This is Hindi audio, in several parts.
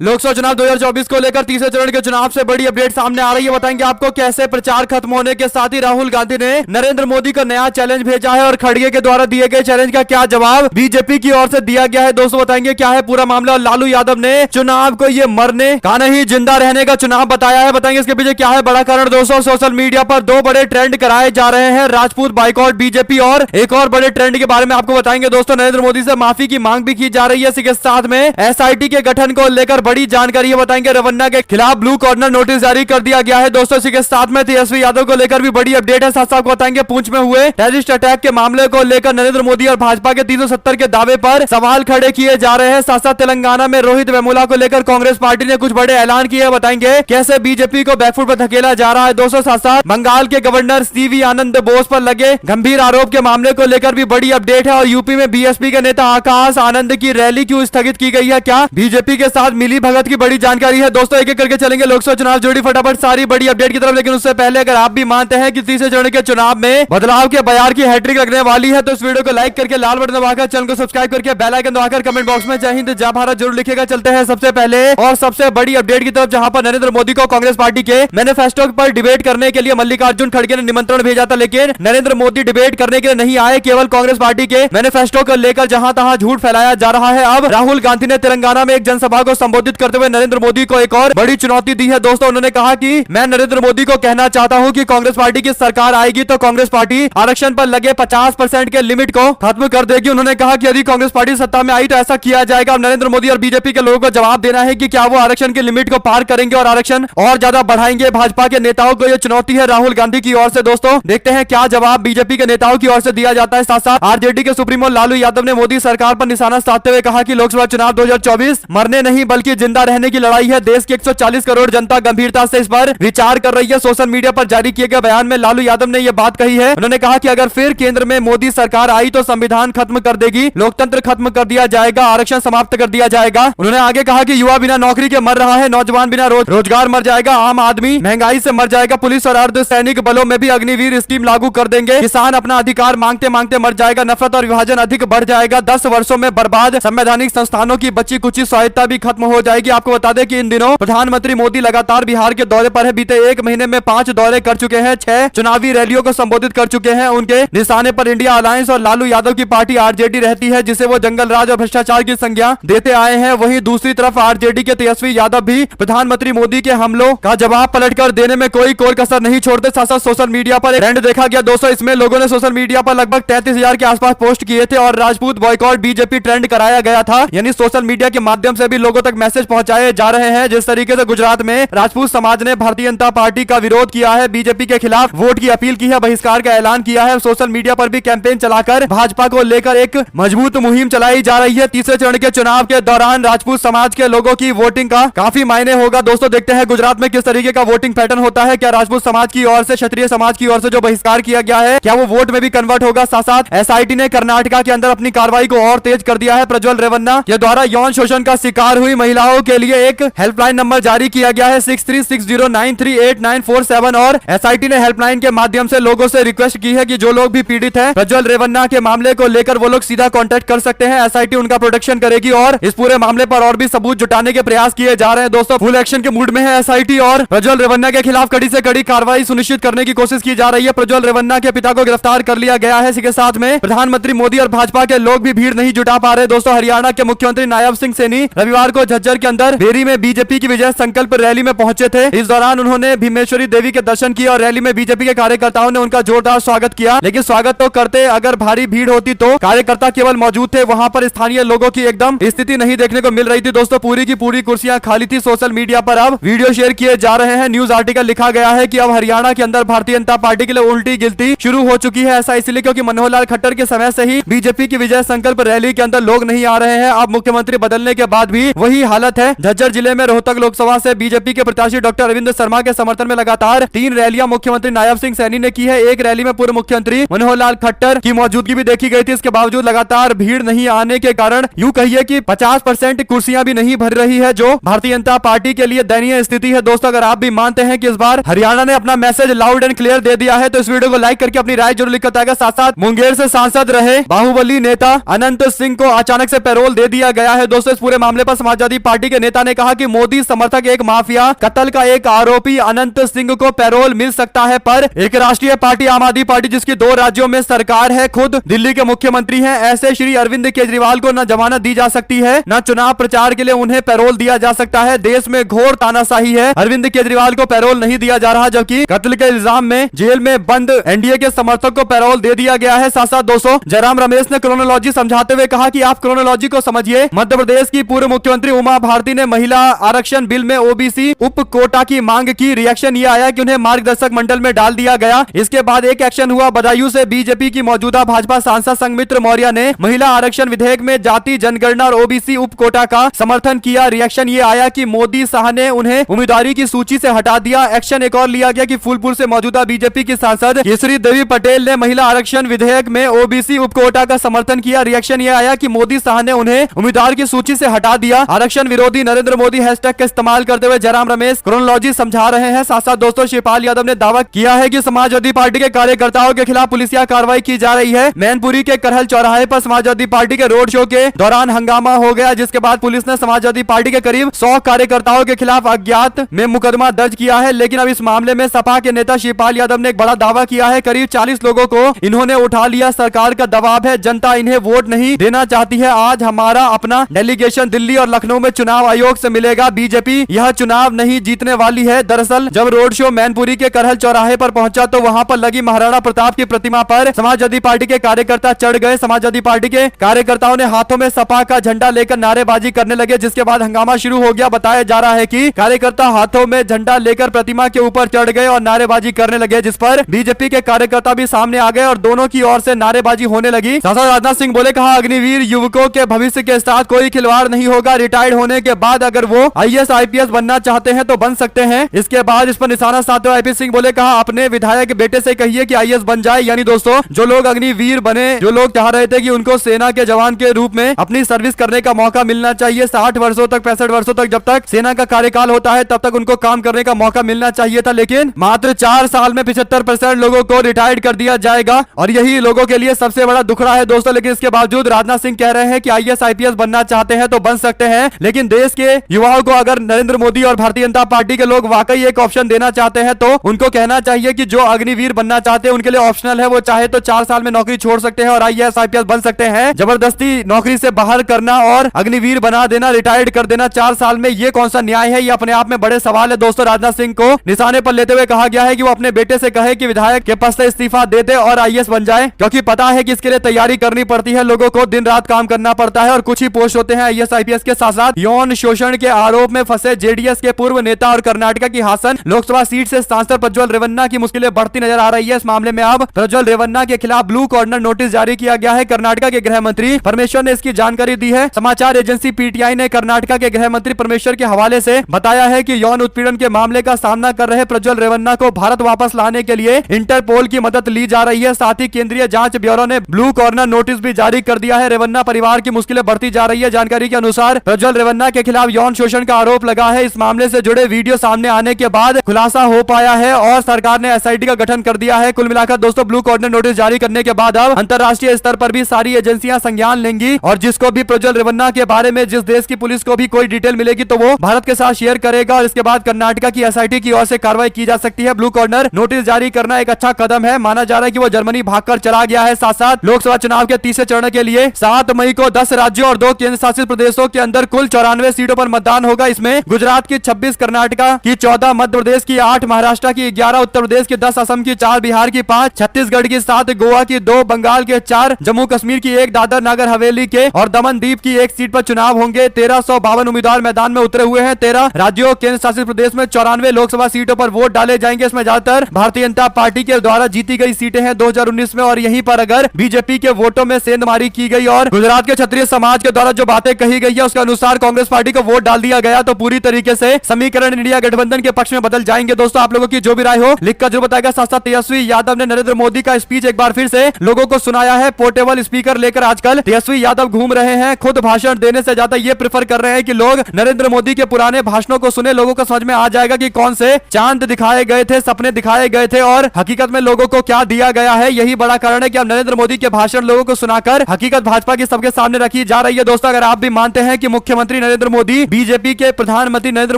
लोकसभा चुनाव 2024 को लेकर तीसरे चरण के चुनाव से बड़ी अपडेट सामने आ रही है। बताएंगे आपको कैसे प्रचार खत्म होने के साथ ही राहुल गांधी ने नरेंद्र मोदी को नया चैलेंज भेजा है और खड़गे के द्वारा दिए गए चैलेंज का क्या जवाब बीजेपी की ओर से दिया गया है। दोस्तों बताएंगे क्या है पूरा मामला। और लालू यादव ने चुनाव को ये मरने का नहीं जिंदा रहने का चुनाव बताया है। बताएंगे इसके पीछे क्या है बड़ा कारण। दोस्तों सोशल मीडिया पर दो बड़े ट्रेंड कराए जा रहे हैं, राजपूत बाइकआउट बीजेपी और एक और बड़े ट्रेंड के बारे में आपको बताएंगे। दोस्तों नरेंद्र मोदी से माफी की मांग भी की जा रही है। इसी के साथ में एसआईटी के गठन को लेकर बड़ी जानकारी बताएंगे। रवन्ना के खिलाफ ब्लू कॉर्नर नोटिस जारी कर दिया गया है। दोस्तों इसी के साथ में तेजस्वी यादव को लेकर भी बड़ी अपडेट है। साथ साथ बताएंगे पुंछ में हुए टेररिस्ट अटैक के मामले को लेकर नरेंद्र मोदी और भाजपा के 370 के दावे पर सवाल खड़े किए जा रहे हैं। साथ साथ तेलंगाना में रोहित वेमुला को लेकर कांग्रेस पार्टी ने कुछ बड़े ऐलान किए। बताएंगे कैसे बीजेपी को बैकफुट पर धकेला जा रहा है। दोस्तों साथ साथ बंगाल के गवर्नर सीवी आनंद बोस पर लगे गंभीर आरोप के मामले को लेकर भी बड़ी अपडेट है। और यूपी में बीएसपी के नेता आकाश आनंद की रैली क्यों स्थगित की गई है, क्या बीजेपी के साथ मिली भगत की बड़ी जानकारी है। दोस्तों एक एक करके चलेंगे लोकसभा चुनाव जुड़ी फटाफट सारी बड़ी अपडेट की तरफ। लेकिन उससे पहले अगर आप भी मानते हैं कि तीसरे चरण के चुनाव में बदलाव के बयार की हैट्रिक लगने वाली है तो इस वीडियो को लाइक करके लाल बटन दबाकर चैनल को सब्सक्राइब करके बेल आइकन दबाकर कमेंट बॉक्स में जय हिंद जय भारत जरूर लिखेगा। चलते हैं सबसे पहले और सबसे बड़ी अपडेट की तरफ, जहां पर नरेंद्र मोदी को कांग्रेस पार्टी के मैनिफेस्टो पर डिबेट करने के लिए मल्लिकार्जुन खड़गे ने निमंत्रण भेजा था। लेकिन नरेंद्र मोदी डिबेट करने के लिए नहीं आए, केवल कांग्रेस पार्टी के मैनिफेस्टो को लेकर जहां तहां झूठ फैलाया जा रहा है। अब राहुल गांधी ने तेलंगाना में एक जनसभा को संबोधित करते हुए नरेंद्र मोदी को एक और बड़ी चुनौती दी है। दोस्तों उन्होंने कहा कि मैं नरेंद्र मोदी को कहना चाहता हूं कि कांग्रेस पार्टी की सरकार आएगी तो कांग्रेस पार्टी आरक्षण पर लगे 50% के लिमिट को खत्म कर देगी। उन्होंने कहा कि यदि कांग्रेस पार्टी सत्ता में आई तो ऐसा किया जाएगा। अब नरेंद्र मोदी और बीजेपी के लोगों को जवाब देना है कि क्या वो आरक्षण की लिमिट को पार करेंगे और आरक्षण और ज्यादा बढ़ाएंगे। भाजपा के नेताओं को यह चुनौती है राहुल गांधी की ओर से। दोस्तों देखते हैं क्या जवाब बीजेपी के नेताओं की ओर से दिया जाता है। साथ साथ आरजेडी के सुप्रीमो लालू यादव ने मोदी सरकार पर निशाना साधते हुए कहा कि लोकसभा चुनाव 2024 मरने नहीं बल्कि जिंदा रहने की लड़ाई है। देश की 140 करोड़ जनता गंभीरता से इस पर विचार कर रही है। सोशल मीडिया पर जारी किए गए बयान में लालू यादव ने यह बात कही है। उन्होंने कहा कि अगर फिर केंद्र में मोदी सरकार आई तो संविधान खत्म कर देगी, लोकतंत्र खत्म कर दिया जाएगा, आरक्षण समाप्त कर दिया जाएगा। उन्होंने आगे कहा कि युवा बिना नौकरी के मर रहा है, नौजवान बिना रोजगार मर जाएगा, आम आदमी महंगाई से मर जाएगा, पुलिस और अर्धसैनिक बलों में भी अग्निवीर स्कीम लागू कर देंगे, किसान अपना अधिकार मांगते मांगते मर जाएगा, नफरत और विभाजन अधिक बढ़ जाएगा, 10 वर्षों में बर्बाद संवैधानिक संस्थानों की बची कुची स्वायत्ता भी खत्म हो जाएगी। आपको बता दें कि इन दिनों प्रधानमंत्री मोदी लगातार बिहार के दौरे पर है। बीते एक महीने में 5 दौरे कर चुके हैं, 6 चुनावी रैलियों को संबोधित कर चुके हैं। उनके निशाने पर इंडिया अलायंस और लालू यादव की पार्टी आरजेडी रहती है, जिसे वो जंगल राज और भ्रष्टाचार की संज्ञा देते आए हैं। वहीं दूसरी तरफ आरजेडी के तेजस्वी यादव भी प्रधानमंत्री मोदी के हमलों का जवाब पलटकर देने में कोई कसर नहीं छोड़ते। साथ साथ सोशल मीडिया पर एक ट्रेंड देखा गया। दोस्तों इसमें लोगों ने सोशल मीडिया पर लगभग 33,000 के आसपास पोस्ट किए थे और राजपूत बॉयकॉट बीजेपी ट्रेंड कराया गया था। यानी सोशल मीडिया के माध्यम से भी लोगों तक मैसेज पहुंचाए जा रहे हैं। जिस तरीके से गुजरात में राजपूत समाज ने भारतीय जनता पार्टी का विरोध किया है, बीजेपी के खिलाफ वोट की अपील की है, बहिष्कार का ऐलान किया है, सोशल मीडिया पर भी कैंपेन चलाकर भाजपा को लेकर एक मजबूत मुहिम चलाई जा रही है। तीसरे चरण के चुनाव के दौरान राजपूत समाज के लोगों की वोटिंग का काफी मायने होगा। दोस्तों देखते हैं गुजरात में किस तरीके का वोटिंग पैटर्न होता है। क्या राजपूत समाज की ओर से, क्षत्रिय समाज की ओर से जो बहिष्कार किया गया है, क्या वो वोट में भी कन्वर्ट होगा। साथ साथ एसआईटी ने कर्नाटका के अंदर अपनी कार्रवाई को और तेज कर दिया है। प्रज्वल रेवन्ना के द्वारा यौन शोषण का शिकार हुई महिलाओं के लिए एक हेल्पलाइन नंबर जारी किया गया है 6360933847 और एसआईटी ने हेल्पलाइन के माध्यम से लोगों से रिक्वेस्ट की है कि जो लोग भी पीड़ित हैं प्रज्वल रेवन्ना के मामले को लेकर वो लोग सीधा कांटेक्ट कर सकते हैं। एसआईटी उनका प्रोटेक्शन करेगी और इस पूरे मामले पर और भी सबूत जुटाने के प्रयास किए जा रहे हैं। दोस्तों फुल एक्शन के मूड में है एसआईटी और प्रज्वल रेवन्ना के खिलाफ कड़ी से कड़ी कार्रवाई सुनिश्चित करने की कोशिश की जा रही है। प्रज्वल रेवन्ना के पिता को गिरफ्तार कर लिया गया है। इसी के साथ में प्रधानमंत्री मोदी और भाजपा के लोग भी भीड़ नहीं जुटा पा रहे। दोस्तों हरियाणा के मुख्यमंत्री नायब सिंह सैनी रविवार को झज्जर के अंदर बेरी में बीजेपी की विजय संकल्प रैली में पहुंचे थे। इस दौरान उन्होंने भीमेश्वरी देवी के दर्शन किए और रैली में बीजेपी के कार्यकर्ताओं ने उनका जोरदार स्वागत किया। लेकिन स्वागत तो करते, अगर भारी भीड़ होती तो कार्यकर्ता केवल मौजूद थे, वहां पर स्थानीय लोगों की एकदम स्थिति नहीं देखने को मिल रही थी। दोस्तों पूरी की पूरी कुर्सियां खाली थी। सोशल मीडिया पर अब वीडियो शेयर किए जा रहे हैं। न्यूज आर्टिकल लिखा गया है कि अब हरियाणा के अंदर भारतीय जनता पार्टी के लिए उल्टी गिनती शुरू हो चुकी है। ऐसा इसलिए क्योंकि मनोहर लाल खट्टर के समय से ही बीजेपी की विजय संकल्प रैली के अंदर लोग नहीं आ रहे हैं। अब मुख्यमंत्री बदलने के बाद भी वही हालत है। झज्जर जिले में रोहतक लोकसभा से बीजेपी के प्रत्याशी डॉक्टर अरविंद शर्मा के समर्थन में लगातार 3 रैलियां मुख्यमंत्री नायब सिंह सैनी ने की है। एक रैली में पूर्व मुख्यमंत्री मनोहर लाल खट्टर की मौजूदगी भी देखी गई थी। इसके बावजूद लगातार भीड़ नहीं आने के कारण यूं कहिए कि 50% कुर्सियां भी नहीं भर रही है, जो भारतीय जनता पार्टी के लिए दयनीय स्थिति है। दोस्तों अगर आप भी मानते हैं कि इस बार हरियाणा ने अपना मैसेज लाउड एंड क्लियर दे दिया है तो इस वीडियो को लाइक करके अपनी राय जरूर लिख बताएगा। साथ साथ मुंगेर से सांसद रहे बाहुबली नेता अनंत सिंह को अचानक से पैरोल दे दिया गया है। दोस्तों इस पूरे मामले पर समाजवादी पार्टी के नेता ने कहा कि मोदी समर्थक एक माफिया कत्ल का एक आरोपी अनंत सिंह को पैरोल मिल सकता है, पर एक राष्ट्रीय पार्टी आम आदमी पार्टी जिसकी 2 राज्यों में सरकार है, खुद दिल्ली के मुख्यमंत्री हैं, ऐसे श्री अरविंद केजरीवाल को न जमानत दी जा सकती है, न चुनाव प्रचार के लिए उन्हें पैरोल दिया जा सकता है। देश में घोर तानाशाही है। अरविंद केजरीवाल को पैरोल नहीं दिया जा रहा, जबकि कत्ल के इल्जाम में जेल में बंद एनडीए के समर्थक को पैरोल दे दिया गया है। साथ साथ दोस्तों जयराम रमेश ने क्रोनोलॉजी समझाते हुए कहा कि आप क्रोनोलॉजी को समझिए। मध्य प्रदेश की पूर्व मुख्यमंत्री उमा भारती ने महिला आरक्षण बिल में ओबीसी उप कोटा की मांग की। रिएक्शन ये आया कि उन्हें मार्गदर्शक मंडल में डाल दिया गया। इसके बाद एक एक्शन हुआ बदायूं से। बीजेपी की मौजूदा भाजपा सांसद संघमित्र मौर्य ने महिला आरक्षण विधेयक में जाति जनगणना और ओबीसी उप कोटा का समर्थन किया। रिएक्शन ये आया कि मोदी शाह ने उन्हें उम्मीदवारी की सूची से हटा दिया। एक्शन एक और लिया गया कि फूलपुर से मौजूदा बीजेपी की सांसद केसरी देवी पटेल ने महिला आरक्षण विधेयक में ओबीसी उप कोटा का समर्थन किया। रिएक्शन ये आया कि मोदी शाह ने उन्हें उम्मीदवार की सूची से हटा दिया। आरक्षण विरोधी नरेंद्र मोदी हैशटैग का इस्तेमाल करते हुए जयराम रमेश क्रोनोलॉजी समझा रहे हैं। साथ साथ दोस्तों शिवपाल यादव ने दावा किया है कि समाजवादी पार्टी के कार्यकर्ताओं के खिलाफ पुलिसिया कार्रवाई की जा रही है। मैनपुरी के करहल चौराहे पर समाजवादी पार्टी के रोड शो के दौरान हंगामा हो गया, जिसके बाद पुलिस ने समाजवादी पार्टी के करीब 100 कार्यकर्ताओं के खिलाफ अज्ञात में मुकदमा दर्ज किया है। लेकिन अब इस मामले में सपा के नेता शिवपाल यादव ने एक बड़ा दावा किया है। करीब 40 लोगों को इन्होंने उठा लिया। सरकार का दबाव है, जनता इन्हें वोट नहीं देना चाहती है। आज हमारा अपना डेलीगेशन दिल्ली और लखनऊ में चुनाव आयोग से मिलेगा। बीजेपी यह चुनाव नहीं जीतने वाली है। दरअसल जब रोड शो मैनपुरी के करहल चौराहे पर पहुंचा तो वहां पर लगी महाराणा प्रताप की प्रतिमा पर समाजवादी पार्टी के कार्यकर्ता चढ़ गए। समाजवादी पार्टी के कार्यकर्ताओं ने हाथों में सपा का झंडा लेकर नारेबाजी करने लगे, जिसके बाद हंगामा शुरू हो गया। बताया जा रहा है कि कार्यकर्ता हाथों में झंडा लेकर प्रतिमा के ऊपर चढ़ गए और नारेबाजी करने लगे, जिस पर बीजेपी के कार्यकर्ता भी सामने आ गए और दोनों की ओर से नारेबाजी होने लगी। सांसद राजनाथ सिंह बोले, कहा अग्निवीर युवकों के भविष्य के साथ कोई खिलवाड़ नहीं होगा। रिटायर्ड होने के बाद अगर वो आईएएस आईपीएस बनना चाहते हैं तो बन सकते हैं। इसके बाद इस पर निशाना साधते हुए आईपी सिंह बोले, कहा अपने विधायक बेटे से कहिए कि आईएएस बन जाए। यानी दोस्तों जो लोग अग्निवीर बने, जो लोग चाह रहे थे कि उनको सेना के जवान के रूप में अपनी सर्विस करने का मौका मिलना चाहिए, 60 वर्षों तक 65 वर्षों तक जब तक सेना का कार्यकाल होता है तब तक उनको काम करने का मौका मिलना चाहिए था। लेकिन मात्र 4 साल में 75% लोगों को रिटायर्ड कर दिया जाएगा और यही लोगों के लिए सबसे बड़ा दुखड़ा है दोस्तों। लेकिन इसके बावजूद राजनाथ सिंह कह रहे हैं कि आईएएस आईपीएस बनना चाहते हैं तो बन सकते हैं। लेकिन देश के युवाओं को अगर नरेंद्र मोदी और भारतीय जनता पार्टी के लोग वाकई एक ऑप्शन देना चाहते हैं तो उनको कहना चाहिए कि जो अग्निवीर बनना चाहते हैं उनके लिए ऑप्शनल है। वो चाहे तो 4 साल में नौकरी छोड़ सकते हैं और आईएएस आईपीएस बन सकते हैं। जबरदस्ती नौकरी से बाहर करना और अग्निवीर बना देना, रिटायर्ड कर देना 4 साल में, ये कौन सा न्याय है? ये अपने आप में बड़े सवाल है दोस्तों। राजनाथ सिंह को निशाने पर लेते हुए कहा गया है कि वो अपने बेटे से कहे कि विधायक के पद से इस्तीफा दे दे और आईएएस बन जाए, क्योंकि पता है कि इसके लिए तैयारी करनी पड़ती है, लोगों को दिन रात काम करना पड़ता है और कुछ ही पोस्ट होते हैं आईएएस आईपीएस के। साथ साथ यौन शोषण के आरोप में फंसे जेडीएस के पूर्व नेता और कर्नाटक की हासन लोकसभा सीट से सांसद प्रज्वल रेवन्ना की मुश्किलें बढ़ती नजर आ रही है। इस मामले में अब प्रज्वल रेवन्ना के खिलाफ ब्लू कॉर्नर नोटिस जारी किया गया है। कर्नाटक के गृह मंत्री परमेश्वर ने इसकी जानकारी दी है। समाचार एजेंसी पीटीआई ने कर्नाटक के गृह मंत्री परमेश्वर के हवाले से बताया है कि यौन उत्पीड़न के मामले का सामना कर रहे प्रज्वल रेवन्ना को भारत वापस लाने के लिए इंटरपोल की मदद ली जा रही है। साथ ही केंद्रीय जांच ब्यूरो ने ब्लू कॉर्नर नोटिस भी जारी कर दिया है। रेवन्ना परिवार की मुश्किलें बढ़ती जा रही है। जानकारी के अनुसार प्रज्वल रेवन्ना के खिलाफ यौन शोषण का आरोप लगा है। इस मामले से जुड़े वीडियो सामने आने के बाद खुलासा हो पाया है और सरकार ने एसआईटी का गठन कर दिया है। कुल मिलाकर दोस्तों ब्लू कॉर्नर नोटिस जारी करने के बाद अब अंतरराष्ट्रीय स्तर पर भी सारी एजेंसियां संज्ञान लेंगी और जिसको भी प्रज्वल रेवन्ना के बारे में जिस देश की पुलिस को भी कोई डिटेल मिलेगी तो वो भारत के साथ शेयर करेगा और इसके बाद कर्नाटक की एसआईटी की ओर से कार्रवाई की जा सकती है। ब्लू कॉर्नर नोटिस जारी करना एक अच्छा कदम है। माना जा रहा है कि वो जर्मनी भागकर चला गया है। साथ साथ लोकसभा चुनाव के तीसरे चरण के लिए 7 मई को 10 राज्यों और 2 केंद्र शासित प्रदेशों के अंदर कुल 94 सीटों पर मतदान होगा। इसमें गुजरात की 26, कर्नाटक की 14, मध्य प्रदेश की 8, महाराष्ट्र की 11, उत्तर प्रदेश की 10, असम की 4, बिहार की 5, छत्तीसगढ़ की 7, गोवा की 2, बंगाल के 4, जम्मू कश्मीर की 1, दादर नगर हवेली के और दमन दीप की 1 सीट पर चुनाव होंगे। 1352 उम्मीदवार मैदान में उतरे हुए हैं। 13 राज्यों केंद्र शासित प्रदेश में 94 लोकसभा सीटों पर वोट डाले जाएंगे। इसमें ज्यादातर भारतीय जनता पार्टी के द्वारा जीती गई सीटें हैं 2019 में और यहीं पर अगर बीजेपी के वोटों में सेंधमारी की गई और गुजरात के क्षत्रिय समाज के द्वारा जो बातें कही गई है उसके अनुसार कांग्रेस पार्टी को वोट डाल दिया गया तो पूरी तरीके से समीकरण इंडिया गठबंधन के पक्ष में बदल जाएंगे। दोस्तों आप लोगों की जो भी राय हो लिखकर जो बताएगा। साथ साथ तेजस्वी यादव ने नरेंद्र मोदी का स्पीच एक बार फिर से लोगों को सुनाया है। पोर्टेबल स्पीकर लेकर आजकल तेजस्वी यादव घूम रहे हैं। खुद भाषण देने से ज्यादा ये प्रेफर कर रहे हैं कि लोग नरेंद्र मोदी के पुराने भाषणों को सुने। लोगों को समझ में आ जाएगा कि कौन से चांद दिखाए गए थे, सपने दिखाए गए थे और हकीकत में लोगों को क्या दिया गया है। यही बड़ा कारण है कि अब नरेंद्र मोदी के भाषण लोगों को सुनाकर हकीकत भाजपा की सबके सामने रखी जा रही है। दोस्तों अगर आप भी मानते हैं कि मुख्यमंत्री प्रधानमंत्री नरेंद्र मोदी बीजेपी के प्रधानमंत्री नरेंद्र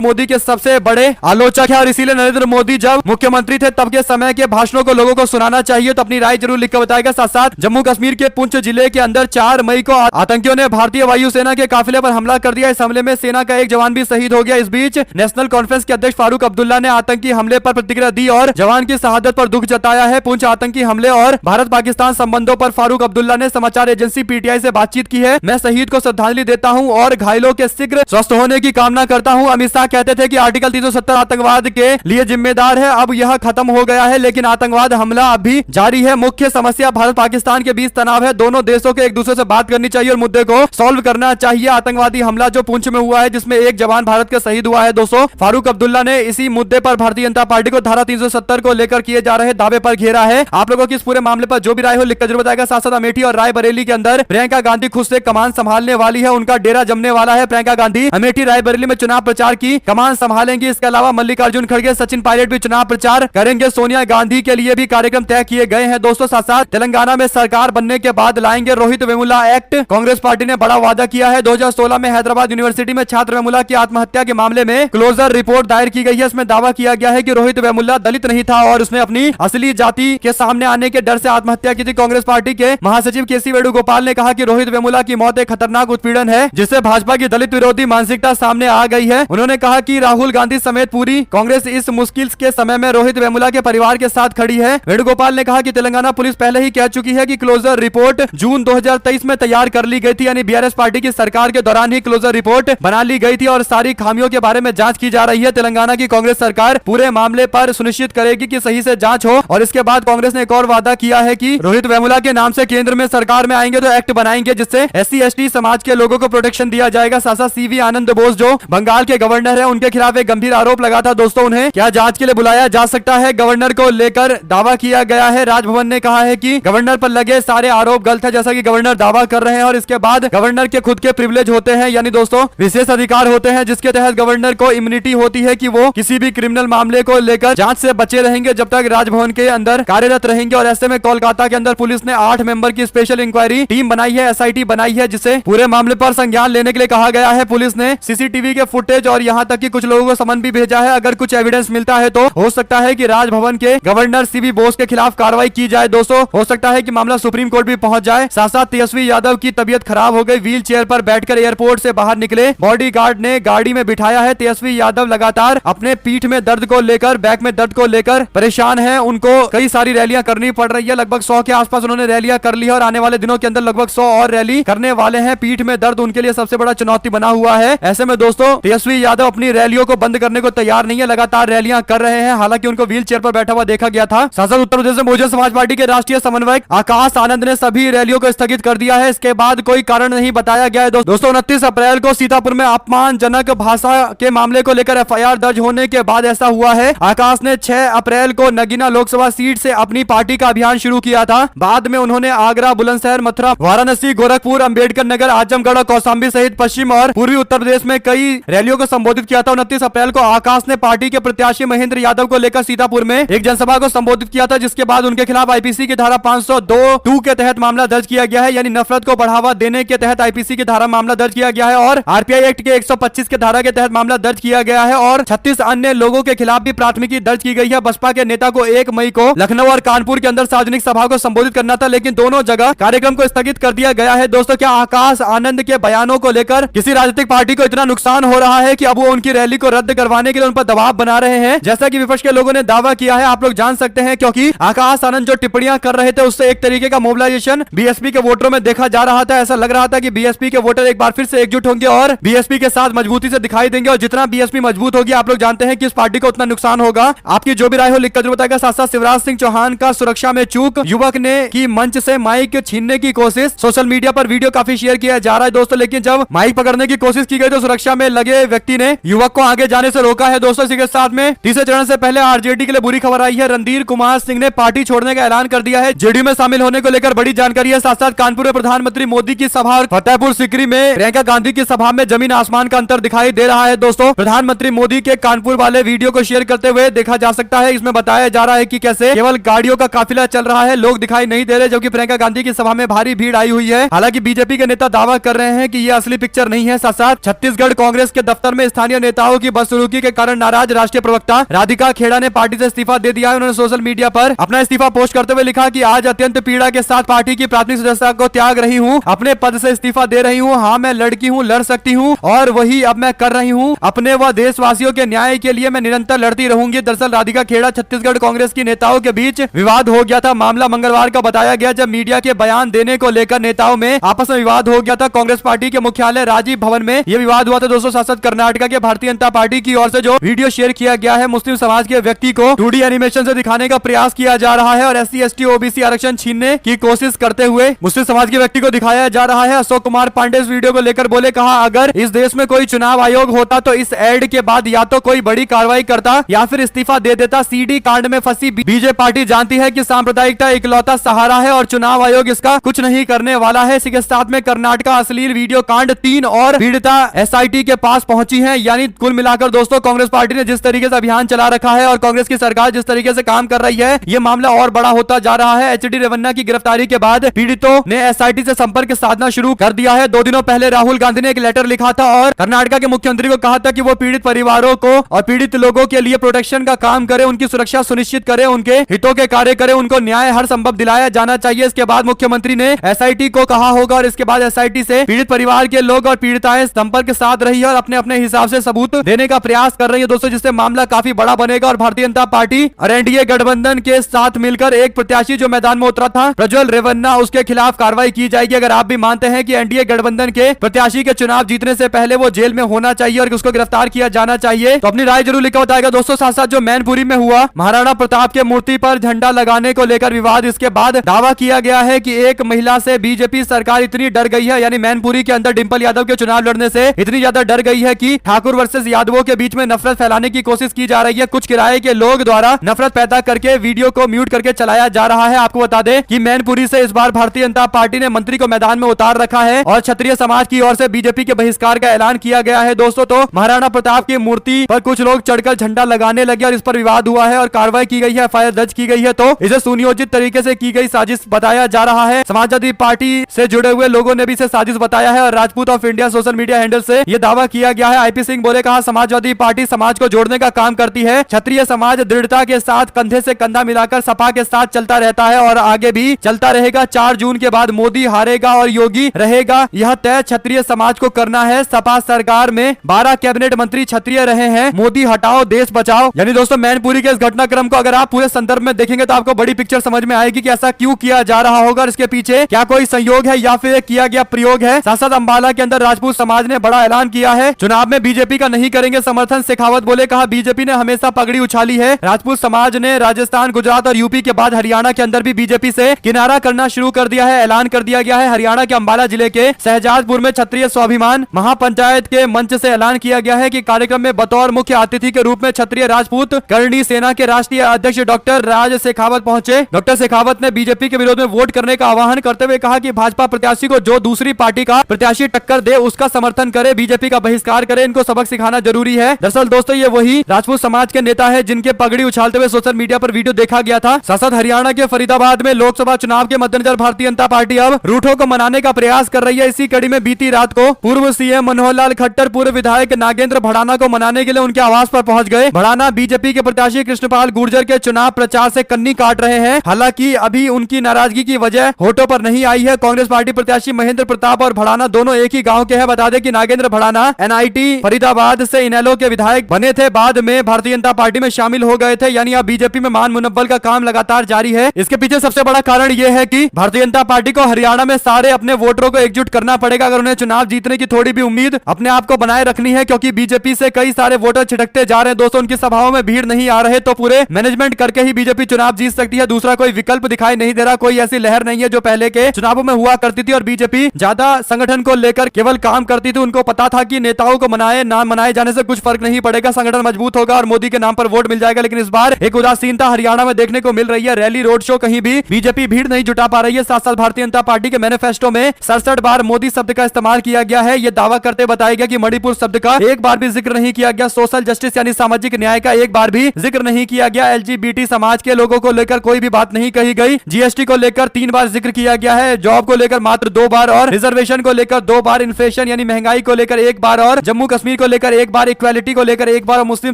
मोदी के सबसे बड़े आलोचक है और इसीलिए नरेंद्र मोदी जब मुख्यमंत्री थे तब के समय के भाषणों को लोगों को सुनाना चाहिए। तो अपनी राय जरूर लिखकर बताएगा। साथ साथ जम्मू कश्मीर के पुंछ जिले के अंदर 4 मई को आतंकियों ने भारतीय वायुसेना के काफिले पर हमला कर दिया। इस हमले में सेना का एक जवान भी शहीद हो गया। इस बीच नेशनल कॉन्फ्रेंस के अध्यक्ष फारूक अब्दुल्ला ने आतंकी हमले पर प्रतिक्रिया दी और जवान की शहादत पर दुख जताया है। पुंछ आतंकी हमले और भारत पाकिस्तान संबंधों पर फारूक अब्दुल्ला ने समाचार एजेंसी पीटीआई से बातचीत की है। मैं शहीद को श्रद्धांजलि देता हूं और घायलों के शीघ्र स्वस्थ होने की कामना करता हूं। अमित शाह कहते थे कि आर्टिकल 370 आतंकवाद के लिए जिम्मेदार है, अब यह खत्म हो गया है, लेकिन आतंकवाद हमला अभी जारी है। मुख्य समस्या भारत पाकिस्तान के बीच तनाव है। दोनों देशों के एक दूसरे से बात करनी चाहिए और मुद्दे को सॉल्व करना चाहिए। आतंकवादी हमला जो पुंछ में हुआ है जिसमें एक जवान भारत का शहीद हुआ है दोस्तों, फारूक अब्दुल्ला ने इसी मुद्दे पर भारतीय जनता पार्टी को धारा 370 को लेकर किए जा रहे दावे पर घेरा है। आप लोगों की इस पूरे मामले पर जो भी राय हो लिखकर जरूर बताएगा। साथ साथ अमेठी और रायबरेली के अंदर प्रियंका गांधी खुद से कमान संभालने वाली है, उनका डेरा जमने वाला है। प्रियंका गांधी अमेठी रायबरेली में चुनाव प्रचार की कमान संभालेंगी। इसके अलावा मल्लिकार्जुन खड़गे, सचिन पायलट भी चुनाव प्रचार करेंगे। सोनिया गांधी के लिए भी कार्यक्रम तय किए गए हैं दोस्तों। साथ साथ तेलंगाना में सरकार बनने के बाद लाएंगे रोहित वेमुला एक्ट। कांग्रेस पार्टी ने बड़ा वादा किया है। 2016 में हैदराबाद यूनिवर्सिटी में छात्र वेमुला की आत्महत्या के मामले में क्लोजर रिपोर्ट दायर की गई है। इसमें दावा किया गया है कि रोहित वेमुला दलित नहीं था और उसने अपनी असली जाति के सामने आने के डर से आत्महत्या की थी। कांग्रेस पार्टी के महासचिव केसी वेणुगोपाल ने कहा कि रोहित वेमुला की मौत एक खतरनाक उत्पीड़न है जिससे भाजपा की दलित विरोधी मानसिकता सामने आ गई है। उन्होंने कहा कि राहुल गांधी समेत पूरी कांग्रेस इस मुश्किल के समय में रोहित वेमुला के परिवार के साथ खड़ी है। वेणुगोपाल ने कहा कि तेलंगाना पुलिस पहले ही कह चुकी है कि क्लोजर रिपोर्ट जून 2023 में तैयार कर ली गई थी, यानी बीआरएस पार्टी की सरकार के दौरान ही क्लोजर रिपोर्ट बना ली गई थी और सारी खामियों के बारे में जांच की जा रही है। तेलंगाना की कांग्रेस सरकार पूरे मामले पर सुनिश्चित करेगी कि सही से जांच हो। और इसके बाद कांग्रेस ने एक और वादा किया है कि रोहित वेमुला के नाम से केंद्र में सरकार में आएंगे तो एक्ट बनाएंगे जिससे SC/ST समाज के लोगों को प्रोटेक्शन दिया जाएगा। साथ साथ सीवी आनंद बोस जो बंगाल के गवर्नर है उनके खिलाफ एक गंभीर आरोप लगा था दोस्तों, उन्हें क्या जांच के लिए बुलाया जा सकता है? गवर्नर को लेकर दावा किया गया है। राजभवन ने कहा है कि गवर्नर पर लगे सारे आरोप गलत है, जैसा कि गवर्नर दावा कर रहे हैं। और इसके बाद गवर्नर के खुद के प्रिविलेज होते हैं, यानी दोस्तों विशेष अधिकार होते हैं जिसके तहत गवर्नर को इम्यूनिटी होती है कि वो किसी भी क्रिमिनल मामले को लेकर जांच से बचे रहेंगे जब तक राजभवन के अंदर कार्यरत रहेंगे। और ऐसे में कोलकाता के अंदर पुलिस ने 8 मेंबर की स्पेशल इंक्वायरी टीम बनाई है, SIT बनाई है, जिसे पूरे मामले पर संज्ञान लेने के लिए कहा गया है। पुलिस ने CCTV के फुटेज और यहाँ तक कि कुछ लोगों को समन भी भेजा है। अगर कुछ एविडेंस मिलता है तो हो सकता है कि राजभवन के गवर्नर सीवी बोस के खिलाफ कार्रवाई की जाए दोस्तों। हो सकता है कि मामला सुप्रीम कोर्ट भी पहुंच जाए। साथ साथ तेजस्वी यादव की तबीयत खराब हो गई, व्हील चेयर पर बैठकर एयरपोर्ट से बाहर निकले, बॉडीगार्ड ने गाड़ी में बिठाया है। तेजस्वी यादव लगातार अपने पीठ में दर्द को लेकर, बैक में दर्द को लेकर परेशान है। उनको कई सारी रैलियां करनी पड़ रही है, लगभग 100 के आसपास उन्होंने रैलियां कर ली है और आने वाले दिनों के अंदर लगभग 100 और रैली करने वाले हैं। पीठ में दर्द उनके लिए सबसे बड़ा चुनौती बना हुआ है। ऐसे में दोस्तों तेजस्वी यादव अपनी रैलियों को बंद करने को तैयार नहीं है, लगातार रैलियां कर रहे हैं। हालांकि उनको व्हील चेयर पर बैठा हुआ देखा गया था। सांसद उत्तर प्रदेश में बहुजन समाज पार्टी के राष्ट्रीय समन्वयक आकाश आनंद ने सभी रैलियों को स्थगित कर दिया है। इसके बाद कोई कारण नहीं बताया गया है। दोस्तों 29 अप्रैल को सीतापुर में अपमानजनक भाषा के मामले को लेकर FIR दर्ज होने के बाद ऐसा हुआ है। आकाश ने 6 अप्रैल को नगीना लोकसभा सीट से अपनी पार्टी का अभियान शुरू किया था। बाद में उन्होंने आगरा, बुलंदशहर, मथुरा, वाराणसी, गोरखपुर, अंबेडकर नगर, आजमगढ़ और कौशाम्बी सहित पश्चिम और पूर्वी उत्तर प्रदेश में कई रैलियों को संबोधित किया था। 29 अप्रैल को आकाश ने पार्टी के प्रत्याशी महेंद्र यादव को लेकर सीतापुर में एक जनसभा को संबोधित किया था, जिसके बाद उनके खिलाफ IPC की धारा 502 के तहत मामला दर्ज किया गया है, यानी नफरत को बढ़ावा देने के तहत IPC की धारा मामला दर्ज किया गया है और RPI एक्ट के 125 के धारा के तहत मामला दर्ज किया गया है और 36 अन्य लोगों के खिलाफ भी प्राथमिकी दर्ज की गई है। बसपा के नेता को 1 मई को लखनऊ और कानपुर के अंदर सार्वजनिक सभा को संबोधित करना था, लेकिन दोनों जगह कार्यक्रम को स्थगित कर दिया गया है। दोस्तों क्या आकाश आनंद के बयानों को लेकर किसी राजनीतिक पार्टी को इतना नुकसान हो रहा है कि अब वो उनकी रैली को रद्द करवाने के लिए उन पर दबाव बना रहे हैं, जैसा कि विपक्ष के लोगों ने दावा किया है? आप लोग जान सकते हैं, क्योंकि आकाश आनंद जो टिप्पणियां कर रहे थे उससे एक तरीके का मोबिलाइजेशन BSP के वोटरों में देखा जा रहा था। ऐसा लग रहा था कि BSP के वोटर एक बार फिर से एकजुट होंगे और BSP के साथ मजबूती से दिखाई देंगे और जितना BSP मजबूत होगी आप लोग जानते हैं कि इस पार्टी को उतना नुकसान होगा। आपकी जो भी राय हो लिखकर जरूर बताएगा। साथ साथ शिवराज सिंह चौहान का सुरक्षा में चूक, युवक ने की मंच से माइक छीनने की कोशिश। सोशल मीडिया पर वीडियो काफी शेयर किया जा रहा है दोस्तों, लेकिन जब माइक पकड़ने की कोशिश की गई तो सुरक्षा में लगे व्यक्ति ने युवक को आगे जाने से रोका है। दोस्तों इसी के साथ में तीसरे चरण से पहले RJD के लिए बुरी खबर आई है। रणधीर कुमार सिंह ने पार्टी छोड़ने का ऐलान कर दिया है। JDU में शामिल होने को लेकर बड़ी जानकारी है। साथ साथ कानपुर में प्रधानमंत्री मोदी की सभा और फतेहपुर सीकरी में प्रियंका गांधी की सभा में जमीन आसमान का अंतर दिखाई दे रहा है। दोस्तों प्रधानमंत्री मोदी के कानपुर वाले वीडियो को शेयर करते हुए देखा जा सकता है। इसमें बताया जा रहा है कि कैसे केवल गाड़ियों का काफिला चल रहा है, लोग दिखाई नहीं दे रहे, जबकि प्रियंका गांधी की सभा में भारी भीड़ आई हुई है। हालांकि बीजेपी के नेता दावा कर रहे हैं कि यह असली पिक्चर नहीं रही है। साथ साथ छत्तीसगढ़ कांग्रेस के दफ्तर में स्थानीय नेताओं की बदसलूकी के कारण नाराज राष्ट्रीय प्रवक्ता राधिका खेड़ा ने पार्टी से इस्तीफा दे दिया है। उन्होंने सोशल मीडिया पर अपना इस्तीफा पोस्ट करते हुए लिखा कि आज अत्यंत पीड़ा के साथ पार्टी की प्राथमिक सदस्यता को त्याग रही हूँ, अपने पद से इस्तीफा दे रही हूँ। हाँ, मैं लड़की हूँ, लड़ सकती हूँ और वही अब मैं कर रही हूँ। अपने व देशवासियों के न्याय के लिए मैं निरंतर लड़ती रहूंगी। दरअसल राधिका खेड़ा छत्तीसगढ़ कांग्रेस की नेताओं के बीच विवाद हो गया था। मामला मंगलवार का बताया गया जब मीडिया के बयान देने को लेकर नेताओं में आपस में विवाद हो गया था। कांग्रेस पार्टी के मुख्यालय राजीव भवन में यह विवाद हुआ था। दोस्तों, शासक कर्नाटक के भारतीय जनता पार्टी की ओर से जो वीडियो शेयर किया गया है, मुस्लिम समाज के व्यक्ति को 2D एनिमेशन से दिखाने का प्रयास किया जा रहा है और SC ST OBC आरक्षण छीनने की कोशिश करते हुए मुस्लिम समाज के व्यक्ति को दिखाया जा रहा है। अशोक कुमार पांडे इस वीडियो को लेकर बोले, कहा अगर इस देश में कोई चुनाव आयोग होता तो इस एड के बाद या तो कोई बड़ी कार्रवाई करता या फिर इस्तीफा दे देता। CD कांड में फंसी बीजेपी पार्टी जानती है कि सांप्रदायिकता इकलौता सहारा है और चुनाव आयोग इसका कुछ नहीं करने वाला है। इसी के साथ में कर्नाटक अश्लील वीडियो कांड 3 और पीड़िता SIT के पास पहुंची है। यानी कुल मिलाकर दोस्तों, कांग्रेस पार्टी ने जिस तरीके से अभियान चला रखा है और कांग्रेस की सरकार जिस तरीके से काम कर रही है, यह मामला और बड़ा होता जा रहा है। HD रेवन्ना की गिरफ्तारी के बाद पीड़ितों ने SIT से संपर्क साधना शुरू कर दिया है। 2 दिनों पहले राहुल गांधी ने एक लेटर लिखा था और कर्नाटक के मुख्यमंत्री को कहा था कि वो पीड़ित परिवारों को और पीड़ित लोगों के लिए प्रोटेक्शन का काम करे, उनकी सुरक्षा सुनिश्चित करे, उनके हितों के कार्य करे, उनको न्याय हर संभव दिलाया जाना चाहिए। इसके बाद मुख्यमंत्री ने SIT को कहा होगा और इसके बाद SIT से पीड़ित परिवार के लोग और पीड़िताएं संपर्क साध रही है और अपने अपने हिसाब से सबूत देने का प्रयास कर रही है दोस्तों, जिससे मामला काफी बड़ा बनेगा। और भारतीय जनता पार्टी और NDA गठबंधन के साथ मिलकर एक प्रत्याशी जो मैदान में उतरा था प्रज्वल रेवन्ना, उसके खिलाफ कार्रवाई की जाएगी। अगर आप भी मानते हैं कि NDA गठबंधन के प्रत्याशी के चुनाव जीतने से पहले वो जेल में होना चाहिए और उसको गिरफ्तार किया जाना चाहिए, तो अपनी राय जरूर लिखकर बताएगा दोस्तों। साथ साथ जो मैनपुरी में हुआ महाराणा प्रताप के मूर्ति पर झंडा लगाने को लेकर विवाद, इसके बाद दावा किया गया है कि एक महिला से बीजेपी सरकार इतनी डर गई है, यानी मैनपुरी के अंदर डिंपल यादव के चुनाव लड़ने से इतनी ज्यादा डर गई है कि ठाकुर वर्सेस यादवों के बीच में नफरत फैलाने की कोशिश की जा रही है। कुछ किराए के लोग द्वारा नफरत पैदा करके वीडियो को म्यूट करके चलाया जा रहा है। आपको बता दें कि मैनपुरी से इस बार भारतीय जनता पार्टी ने मंत्री को मैदान में उतार रखा है और क्षत्रिय समाज की ओर से बीजेपी के बहिष्कार का ऐलान किया गया है। दोस्तों, तो महाराणा प्रताप की मूर्ति पर कुछ लोग चढ़कर झंडा लगाने लगे और इस पर विवाद हुआ है और कार्रवाई की गई है, FIR दर्ज की गई है। तो इसे सुनियोजित तरीके से की गई साजिश बताया जा रहा है। समाजवादी पार्टी से जुड़े हुए लोगों ने भी इसे साजिश बताया है और Rajput of India social media handle से यह दावा किया गया है। IP सिंह बोले, कहा समाजवादी पार्टी समाज को जोड़ने का काम करती है। क्षत्रिय समाज दृढ़ता के साथ कंधे से कंधा मिलाकर सपा के साथ चलता रहता है और आगे भी चलता रहेगा। 4 जून के बाद मोदी हारेगा और योगी रहेगा, यह तय क्षत्रिय समाज को करना है। सपा सरकार में 12 कैबिनेट मंत्री क्षत्रिय रहे हैं। मोदी हटाओ देश बचाओ। यानी दोस्तों, मैनपुरी के इस घटनाक्रम को अगर आप पूरे संदर्भ में देखेंगे तो आपको बड़ी पिक्चर समझ में आएगी कि ऐसा क्यों किया जा रहा होगा और इसके पीछे क्या कोई संयोग है या फिर किया गया प्रयोग है। साथ साथ अंबाला के अंदर राजपूत समाज ने बड़ा ऐलान किया है, चुनाव में बीजेपी का नहीं करेंगे समर्थन। शेखावत बोले, कहा बीजेपी ने हमेशा पगड़ी उछाली है। राजपूत समाज ने राजस्थान, गुजरात और यूपी के बाद हरियाणा के अंदर भी बीजेपी से किनारा करना शुरू कर दिया है। ऐलान कर दिया गया है। हरियाणा के अंबाला जिले के शहजादपुर में क्षत्रिय स्वाभिमान महापंचायत के मंच से ऐलान किया गया है कि कार्यक्रम में बतौर मुख्य अतिथि के रूप में क्षत्रिय राजपूत करणी सेना के राष्ट्रीय अध्यक्ष डॉक्टर राज शेखावत पहुंचे। डॉक्टर शेखावत ने बीजेपी के विरोध में वोट करने का आह्वान करते हुए कहा कि भाजपा प्रत्याशी को जो दूसरी पार्टी का प्रत्याशी टक्कर दे उसका समर्थन करे, बीजेपी का बहिष्कार करे, इनको सबक सिखाना जरूरी है। दरअसल दोस्तों, ये वही राजपूत समाज के नेता है जिनके पगड़ी उछालते हुए सोशल मीडिया पर वीडियो देखा गया था। साथ साथ हरियाणा के फरीदाबाद में लोकसभा चुनाव के मद्देनजर भारतीय जनता पार्टी अब रूठों को मनाने का प्रयास कर रही है। इसी कड़ी में बीती रात को पूर्व CM मनोहर लाल खट्टर पूर्व विधायक नागेंद्र भड़ाना को मनाने के लिए उनके आवास पर पहुंच गए। भड़ाना बीजेपी के प्रत्याशी कृष्णपाल गुर्जर के चुनाव प्रचार से कन्नी काट रहे हैं। हालांकि अभी उनकी नाराजगी की वजह होठों पर नहीं आई है। कांग्रेस पार्टी प्रत्याशी महेंद्र प्रताप और भड़ाना दोनों एक ही गांव के हैं। बता दें कि नागेंद्र भड़ाना NIT फरीदाबाद से इनेलो के विधायक बने थे, बाद में भारतीय जनता पार्टी में शामिल हो गए थे। यानी अब बीजेपी में मान मुनव्वल का काम लगातार जारी है। इसके पीछे सबसे बड़ा कारण यह है कि भारतीय जनता पार्टी को हरियाणा में सारे अपने वोटरों को एकजुट करना पड़ेगा अगर उन्हें चुनाव जीतने की थोड़ी भी उम्मीद अपने आप को बनाए रखनी है, क्योंकि बीजेपी से कई सारे वोटर छिटकते जा रहे हैं। दोस्तों, उनकी सभाओं में भीड़ नहीं आ रहे, तो पूरे मैनेजमेंट करके ही बीजेपी चुनाव जीत सकती है। दूसरा कोई विकल्प दिखाई नहीं दे रहा। कोई ऐसी लहर नहीं है जो पहले के चुनावों में हुआ करती थी और बीजेपी ज्यादा संगठन को लेकर केवल काम करती थी। उनको पता था कि नेताओं को मनाए ना मनाए जाने से कुछ फर्क नहीं पड़ेगा, संगठन मजबूत होगा और मोदी के नाम पर वोट मिल जाएगा। लेकिन इस बार एक उदासीनता हरियाणा में देखने को मिल रही है। रैली, रोड शो, कहीं भी बीजेपी भीड़ नहीं जुटा पा रही है। साथ साथ भारतीय जनता पार्टी के मैनिफेस्टो में 67 बार मोदी शब्द का इस्तेमाल किया गया है। यह दावा करते बताया गया कि मणिपुर शब्द का एक बार भी जिक्र नहीं किया गया। सोशल जस्टिस यानी सामाजिक न्याय का एक बार भी जिक्र नहीं किया गया। LGBT समाज के लोगों को लेकर कोई भी बात नहीं कही गई। GST को लेकर 3 बार जिक्र किया गया है, जॉब को लेकर मात्र 2 बार और रिजर्वेशन को लेकर 2 बार, इन्फ्लेशन इन्फ्लेशन यानी महंगाई को लेकर एक बार और जम्मू कश्मीर को लेकर एक बार, इक्वालिटी को लेकर एक बार, मुस्लिम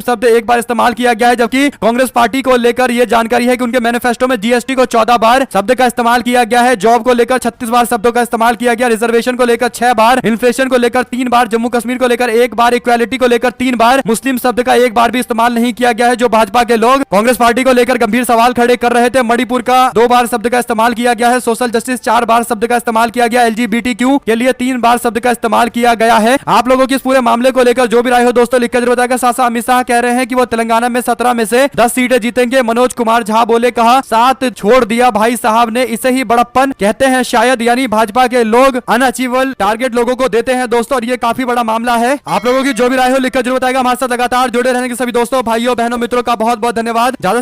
शब्द एक बार इस्तेमाल किया गया है। जबकि कांग्रेस पार्टी को लेकर यह जानकारी है कि उनके मैनिफेस्टो में जीएसटी को 14 बार शब्द का इस्तेमाल किया गया है, जॉब को लेकर 36 बार शब्दों का इस्तेमाल किया गया, रिजर्वेशन को लेकर 6 बार, इन्फ्लेशन को लेकर 3 बार, जम्मू कश्मीर को लेकर एक बार, इक्वालिटी को लेकर 3 बार, मुस्लिम शब्द का एक बार भी इस्तेमाल नहीं किया गया है। जो भाजपा के लोग कांग्रेस पार्टी को लेकर गंभीर सवाल खड़े कर रहे थे, मणिपुर का 2 बार शब्द का इस्तेमाल किया गया है, सोशल जस्टिस 4 बार शब्द का इस्तेमाल किया गया, एलजीबीटीक्यू के लिए 3 बार शब्द का इस्तेमाल किया गया है। आप लोगों की इस पूरे मामले को लेकर जो भी राय हो दोस्तों लिख कर बताएगा। साथ साथ अमित शाह कह रहे हैं कि वो तेलंगाना में 17 में से 10 सीटें जीतेंगे। मनोज कुमार झा बोले, कहा 7 छोड़ दिया भाई साहब ने, इसे ही बड़प्पन कहते हैं शायद, यानी भाजपा के लोग अनअचीवेबल टारगेट लोगों को देते हैं दोस्तों, और ये काफी बड़ा मामला है। आप लोगों की जो भी राय हो लिखकर जरूर बताएगा। हमारे साथ लगातार जुड़े रहने के सभी दोस्तों, भाइयों, बहनों, मित्रों का बहुत बहुत धन्यवाद। ज्यादा